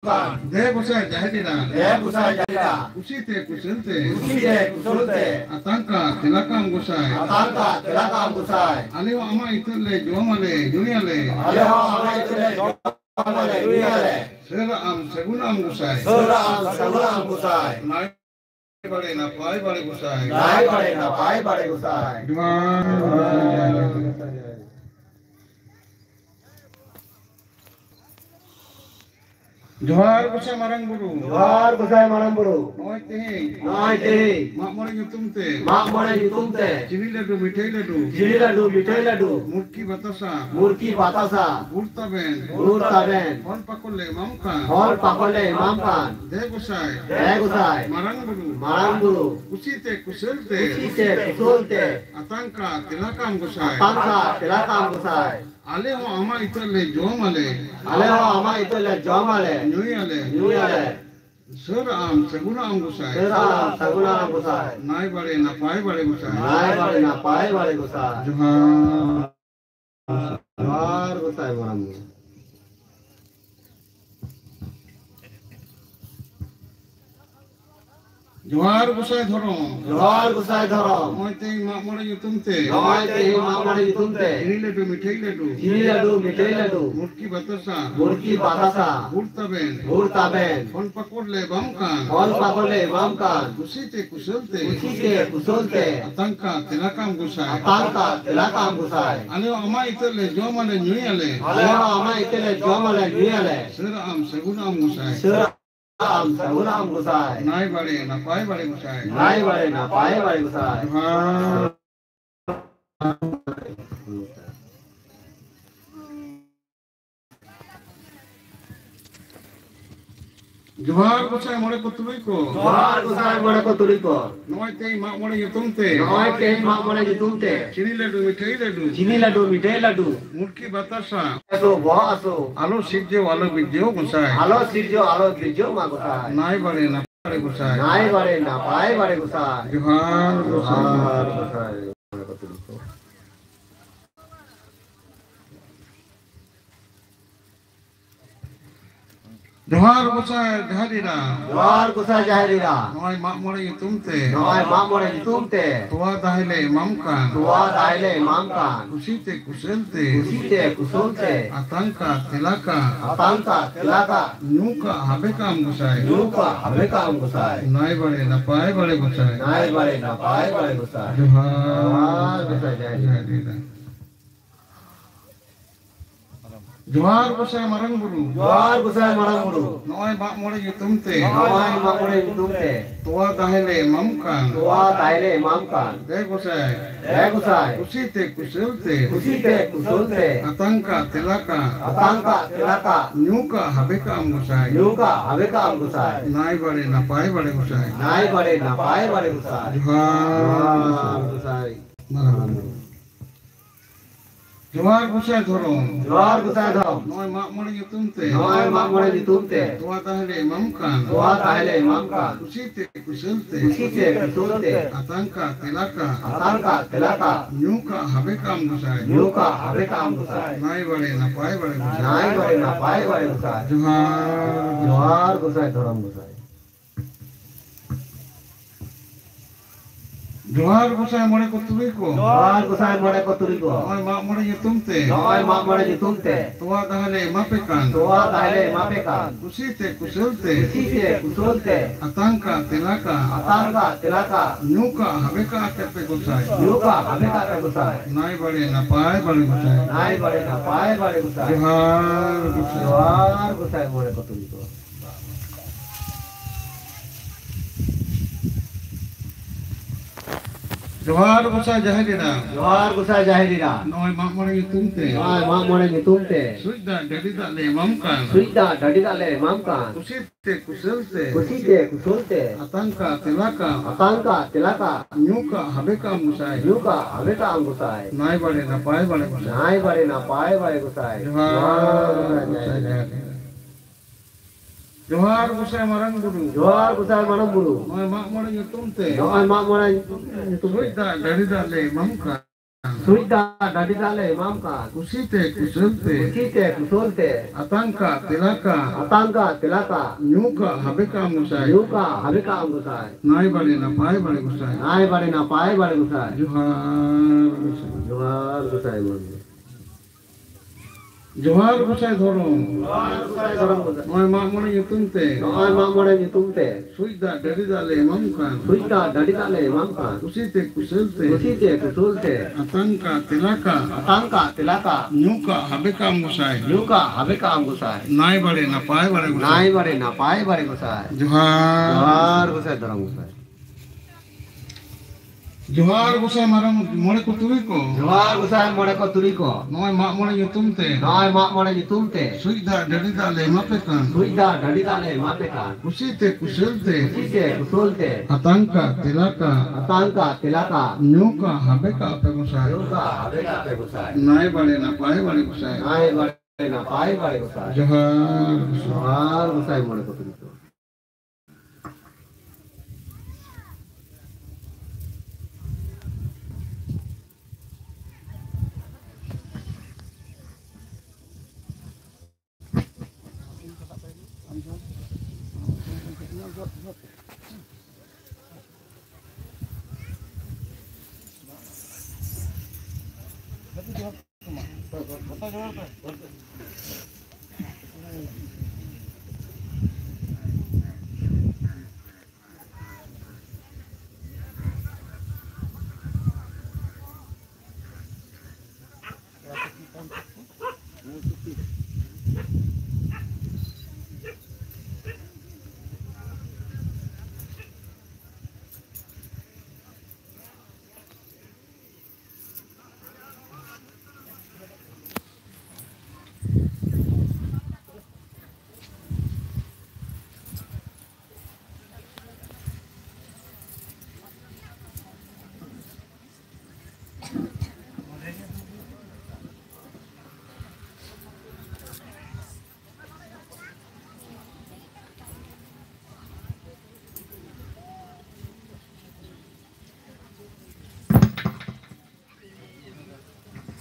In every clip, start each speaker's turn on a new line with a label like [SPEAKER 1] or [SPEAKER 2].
[SPEAKER 1] Deh kusai jahidina.
[SPEAKER 2] Deh kusai jahidina.
[SPEAKER 1] Usite kusulte.
[SPEAKER 2] Usite kusulte.
[SPEAKER 1] Atangka tilakam kusai.
[SPEAKER 2] Atangka tilakam kusai.
[SPEAKER 1] Aliho ama itulle jomale dunyale.
[SPEAKER 2] Aliho ama itulle jomale dunyale.
[SPEAKER 1] Sera am segunam kusai.
[SPEAKER 2] Sera am segunam kusai.
[SPEAKER 1] Nai bade na pai bade kusai.
[SPEAKER 2] Nai bade na pai bade kusai. Johar kusai marang buru. Johar kusai marang buru.
[SPEAKER 1] Noi tehi.
[SPEAKER 2] Noi tehi.
[SPEAKER 1] Mak mone yutumte.
[SPEAKER 2] Mak mone yutumte.
[SPEAKER 1] Chini ladu mithai ladu.
[SPEAKER 2] Chini ladu mithai ladu.
[SPEAKER 1] Murki batasa.
[SPEAKER 2] Murki batasa.
[SPEAKER 1] Burtaben.
[SPEAKER 2] Burtaben.
[SPEAKER 1] Hon pakole mamkan.
[SPEAKER 2] Hon pakole mamkan.
[SPEAKER 1] Deh kusai.
[SPEAKER 2] Deh kusai.
[SPEAKER 1] Marang buru.
[SPEAKER 2] Marang buru.
[SPEAKER 1] Usite kusulte.
[SPEAKER 2] Usite kusulte.
[SPEAKER 1] Atangka tilakam kusai.
[SPEAKER 2] Atangka tilakam kusai.
[SPEAKER 1] Aleho ama itulle jomale.
[SPEAKER 2] Aleho ama itulle jomale.
[SPEAKER 1] Nyuyale.
[SPEAKER 2] Nyuyale.
[SPEAKER 1] Sera am segunam kusai.
[SPEAKER 2] Sera am segunam kusai.
[SPEAKER 1] Nai bade na pai bade kusai.
[SPEAKER 2] Nai bade na pai bade kusai.
[SPEAKER 1] Johar.
[SPEAKER 2] Johar kusai marang buru.
[SPEAKER 1] Johar kusai thorom.
[SPEAKER 2] Johar kusai thorom.
[SPEAKER 1] Noi tehi mak mone yutumte.
[SPEAKER 2] Noi tehi mak mone yutumte.
[SPEAKER 1] Chini ladu mithai ladu.
[SPEAKER 2] Chini ladu mithai ladu.
[SPEAKER 1] Murki batasa.
[SPEAKER 2] Murki batasa.
[SPEAKER 1] Burtaben.
[SPEAKER 2] Burtaben.
[SPEAKER 1] Hon pakole mamkan.
[SPEAKER 2] Hon pakole mamkan.
[SPEAKER 1] Usite kusulte.
[SPEAKER 2] Usite kusulte.
[SPEAKER 1] Atangka tilakam kusai.
[SPEAKER 2] Atangka tilakam kusai.
[SPEAKER 1] Aleho ama itulle jomale nyuyale.
[SPEAKER 2] Aleho ama itulle jomale nyuyale.
[SPEAKER 1] Sera am segunam kusai.
[SPEAKER 2] Sera am segunam kusai.
[SPEAKER 1] Nai bade na pai bade kusai.
[SPEAKER 2] Nai bade na pai bade kusai.
[SPEAKER 1] Johar. Johar kusai mone kutului ko.
[SPEAKER 2] Johar kusai mone kutului ko.
[SPEAKER 1] Noi tehi mak mone yutumte.
[SPEAKER 2] Noi tehi mak mone yutumte.
[SPEAKER 1] Chini ladu mithai ladu.
[SPEAKER 2] Chini ladu mithai ladu.
[SPEAKER 1] Murki batasa.
[SPEAKER 2] Aso bo aso.
[SPEAKER 1] Alo sijjo alo bijjo kusai.
[SPEAKER 2] Alo sirjo ma kusai.
[SPEAKER 1] Nai bade na pai kusai.
[SPEAKER 2] Nai bade na pai bade kusai.
[SPEAKER 1] Johar
[SPEAKER 2] Johar
[SPEAKER 1] kusai.
[SPEAKER 2] kusai.
[SPEAKER 1] Johar kusai jahadina.
[SPEAKER 2] Johar kusai jahadina.
[SPEAKER 1] Noi mak mone yutumte.
[SPEAKER 2] Noi mak mone yutumte.
[SPEAKER 1] Tua dahile mamkan.
[SPEAKER 2] Tua dahile mamkan.
[SPEAKER 1] Usite kusulte.
[SPEAKER 2] Usite kusulte.
[SPEAKER 1] Atangka tilaka.
[SPEAKER 2] Atangka tilaka.
[SPEAKER 1] Nyuka habekam kusai.
[SPEAKER 2] Nyuka habekam kusai.
[SPEAKER 1] Nai bade na pai bade kusai.
[SPEAKER 2] Nai bade na pai bade kusai.
[SPEAKER 1] Johar
[SPEAKER 2] kusai jahadina.
[SPEAKER 1] Johar kusai marang buru.
[SPEAKER 2] Johar kusai marang buru.
[SPEAKER 1] Noi mak mone yutumte.
[SPEAKER 2] Noi mak mone yutumte.
[SPEAKER 1] Tua dahile mamkan.
[SPEAKER 2] Tua dahile mamkan.
[SPEAKER 1] Deh kusai.
[SPEAKER 2] Deh kusai.
[SPEAKER 1] Usite kusulte.
[SPEAKER 2] Usite kusulte.
[SPEAKER 1] Atangka tilaka.
[SPEAKER 2] Atangka tilaka.
[SPEAKER 1] Nyuka habekam kusai.
[SPEAKER 2] Nyuka habekam kusai.
[SPEAKER 1] Nai bade na pai bade kusai.
[SPEAKER 2] Nai bade na pai bade kusai.
[SPEAKER 1] Johar
[SPEAKER 2] kusai.
[SPEAKER 1] marang buru. Johar kusai thorom.
[SPEAKER 2] Johar kusai thorom.
[SPEAKER 1] Noi mak mone yutumte.
[SPEAKER 2] Noi mak mone yutumte.
[SPEAKER 1] Tua dahile mamkan.
[SPEAKER 2] Tua dahile mamkan.
[SPEAKER 1] Usite kusulte.
[SPEAKER 2] Usite kusulte.
[SPEAKER 1] Atangka tilaka.
[SPEAKER 2] Atangka tilaka.
[SPEAKER 1] Nyuka habekam kusai.
[SPEAKER 2] Nyuka habekam kusai.
[SPEAKER 1] Nai bade na pai bade kusai.
[SPEAKER 2] Nai bade na pai bade kusai.
[SPEAKER 1] Johar.
[SPEAKER 2] Johar kusai thorom kusai.
[SPEAKER 1] Johar kusai mone kutului ko.
[SPEAKER 2] Johar kusai mone kutului ko.
[SPEAKER 1] Noi mak mone yutumte.
[SPEAKER 2] Noi mak mone yutumte.
[SPEAKER 1] Tua dahile mapekan.
[SPEAKER 2] Tua dahile mapekan.
[SPEAKER 1] Usite kusulte.
[SPEAKER 2] Usite kusulte.
[SPEAKER 1] Atangka tilaka.
[SPEAKER 2] Atangka tilaka.
[SPEAKER 1] Nyuka habeka tepe kusai.
[SPEAKER 2] Nyuka habeka kusai.
[SPEAKER 1] Nai bade na pai bade kusai.
[SPEAKER 2] Nai bade na pai bade kusai.
[SPEAKER 1] Johar kusai.
[SPEAKER 2] Johar kusai mone kutului ko.
[SPEAKER 1] Johar kusai jahadina.
[SPEAKER 2] Johar kusai jahadina.
[SPEAKER 1] Noi mak mone yutumte.
[SPEAKER 2] Noi mak mone yutumte.
[SPEAKER 1] Sudah jadi tak le mamkan.
[SPEAKER 2] Sudah jadi tak le mamkan.
[SPEAKER 1] Usite kusulte.
[SPEAKER 2] Usite kusulte.
[SPEAKER 1] Atangka tilaka.
[SPEAKER 2] Atangka tilaka.
[SPEAKER 1] Nyuka habekam kusai.
[SPEAKER 2] Nyuka habekam kusai.
[SPEAKER 1] Nai bade na pai bade kusai.
[SPEAKER 2] Nai bade na pai bade kusai.
[SPEAKER 1] Johar kusai jahadina. Johar kusai marang buru.
[SPEAKER 2] Johar kusai marang buru.
[SPEAKER 1] Noi mak mone yutumte.
[SPEAKER 2] Noi mak mone yutumte.
[SPEAKER 1] Sudah dari tak le mamkan.
[SPEAKER 3] Suida dari dale mamka.
[SPEAKER 1] Kusite kusulte.
[SPEAKER 3] Kite kusolte.
[SPEAKER 1] Atangka tilaka.
[SPEAKER 3] Atangka tilaka.
[SPEAKER 1] Nyuka habeka musai.
[SPEAKER 3] Yuka habika angusai.
[SPEAKER 1] Nai bale na pai bale musai.
[SPEAKER 3] Nai bare na pai bare gusai.
[SPEAKER 1] Johar musai.
[SPEAKER 3] Johar gusai man.
[SPEAKER 1] Johar musai dhorong.
[SPEAKER 3] Johar gusai dorong gusai.
[SPEAKER 1] Noi mak mone yutunte.
[SPEAKER 3] Noi mak mone nyutumte.
[SPEAKER 1] Suida dari dale mamkan.
[SPEAKER 3] Suida dari dale mamka.
[SPEAKER 1] Kusite kusulte.
[SPEAKER 3] Kusite kusolte.
[SPEAKER 1] Atangka tilaka.
[SPEAKER 3] Atangka tilaka.
[SPEAKER 1] Nyuka habeka musai.
[SPEAKER 3] Yuka habika angusai.
[SPEAKER 1] Nai bale na pai bale musai.
[SPEAKER 3] Nai bare na pai bare gusai.
[SPEAKER 1] Johar.
[SPEAKER 3] Johar gusai dorong gusai.
[SPEAKER 1] Johar gusai marang mone kutui ko.
[SPEAKER 3] Johar gusai mone ko turi ko.
[SPEAKER 1] Noi mak mone yutunte.
[SPEAKER 3] Noi mak mone nyutumte.
[SPEAKER 1] Suida dari dale mapekan.
[SPEAKER 3] Suida dari dale mapekan.
[SPEAKER 1] Kusite kusulte.
[SPEAKER 3] Kusite kusolte.
[SPEAKER 1] Atangka tilaka.
[SPEAKER 3] Atangka tilaka.
[SPEAKER 1] Nyuka habeka apa musai.
[SPEAKER 3] Yuka habika pe gusai.
[SPEAKER 1] Nai bale na pai bale musai.
[SPEAKER 3] Nai bare na pai bare gusai.
[SPEAKER 1] Johar.
[SPEAKER 3] Johar gusai mone ko turi ko.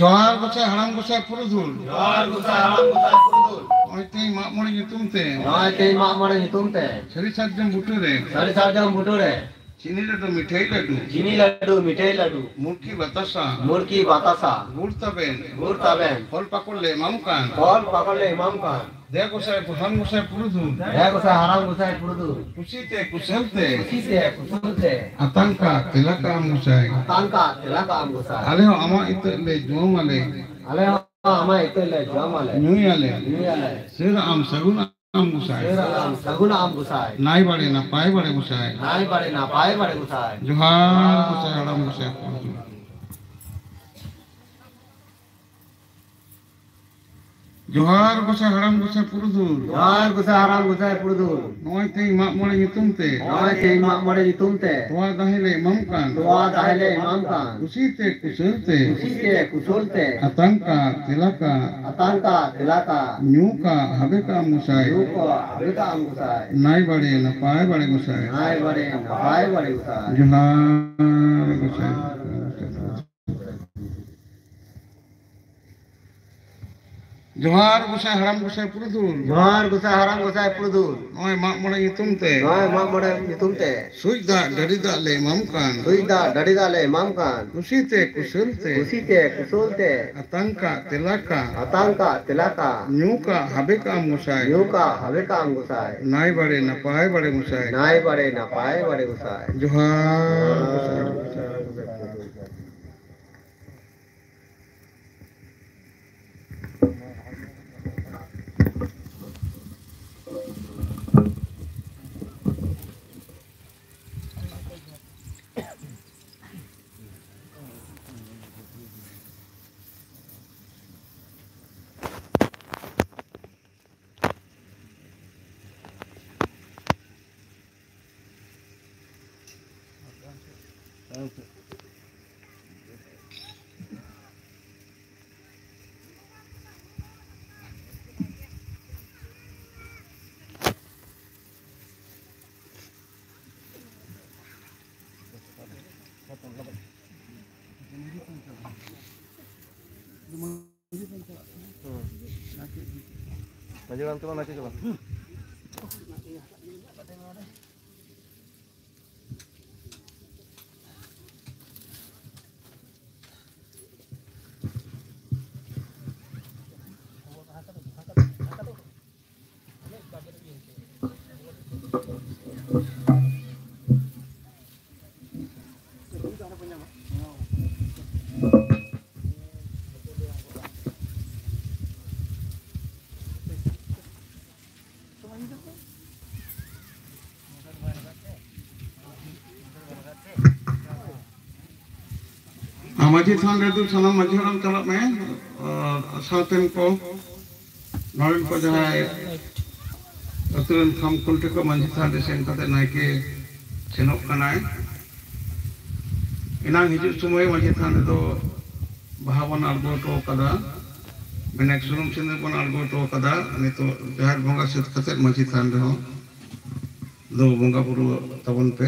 [SPEAKER 1] Johar gusai haram gusai purudul.
[SPEAKER 3] Johar gusai haram gusai purudul.
[SPEAKER 1] Oi tei mak mone yutunte.
[SPEAKER 3] Noi te mak mone nyutumte.
[SPEAKER 1] Sari sajjam buture.
[SPEAKER 3] Sari sarjam buture.
[SPEAKER 1] Chini ladu mithai ladu.
[SPEAKER 3] Chini laddu, mithai laddu.
[SPEAKER 1] Murki batasa.
[SPEAKER 3] Murki batasa.
[SPEAKER 1] Gurtaben.
[SPEAKER 3] Gurtaben.
[SPEAKER 1] Fol pakolle mamkan.
[SPEAKER 3] Kol pakole mamkan.
[SPEAKER 1] De gusai haram gusai purudul.
[SPEAKER 3] Daya gusai haram gusai purudul.
[SPEAKER 1] Kusite kusulte.
[SPEAKER 3] Kusite kusolte.
[SPEAKER 1] Atangka tilaka musai.
[SPEAKER 3] Atangka tilaka gusai.
[SPEAKER 1] Aleho ama itu le jomale.
[SPEAKER 3] Ale ama itu le jamale.
[SPEAKER 1] Nyuyale.
[SPEAKER 3] Nyuyale.
[SPEAKER 1] Sira am saguna am musai.
[SPEAKER 3] Seralam saguna am gusai.
[SPEAKER 1] Nai bale na pai bale musai.
[SPEAKER 3] Nai bare na pai bare gusai.
[SPEAKER 1] Johar gusai haram gusai purudul. Johar gusai haram gusai purudul.
[SPEAKER 3] Johar gusai haram gusai purudul.
[SPEAKER 1] Noi tei mak mone yutunte.
[SPEAKER 3] Noi te mak mone nyutumte.
[SPEAKER 1] Tua dahile mamkan.
[SPEAKER 3] Tua dahile mamkan.
[SPEAKER 1] Kusite kusulte.
[SPEAKER 3] Kusite kusolte.
[SPEAKER 1] Atangka tilaka.
[SPEAKER 3] Atangka tilaka.
[SPEAKER 1] Nyuka habeka musai.
[SPEAKER 3] Yuko habika am gusai.
[SPEAKER 1] Nai bale na pai bale musai.
[SPEAKER 3] Nai bare na pai bare gusai.
[SPEAKER 1] Johar gusai. Johar gusai haram gusai purudul.
[SPEAKER 3] Johar gusai haram gusai purudul.
[SPEAKER 1] Noi mak mone yutunte.
[SPEAKER 3] Noi mak mone nyutumte.
[SPEAKER 1] Suida dari dale mamkan.
[SPEAKER 3] Suida dari dale mamkan.
[SPEAKER 1] Kusite kusulte.
[SPEAKER 3] Kusite kusolte.
[SPEAKER 1] Atangka tilaka.
[SPEAKER 3] Atangka tilaka.
[SPEAKER 1] Nyuka habeka musai.
[SPEAKER 3] Yuka habika am gusai.
[SPEAKER 1] Nai bale na pai bale musai.
[SPEAKER 3] Nai bare na pai bare gusai.
[SPEAKER 1] Johar gusai. Potong.
[SPEAKER 2] Maju kan teman maju coba.
[SPEAKER 1] Maji than redu sanam maji haram chalak me sauten ko noren ko jahai aturan kham kulte ko maji than de sen kate naike senok kanai inang hijuk sumoy maji than redu bahawan algo to kada menek sunum sene pon algo to kada nito jahar bonga sit kate maji than reho do bonga buru tabon pe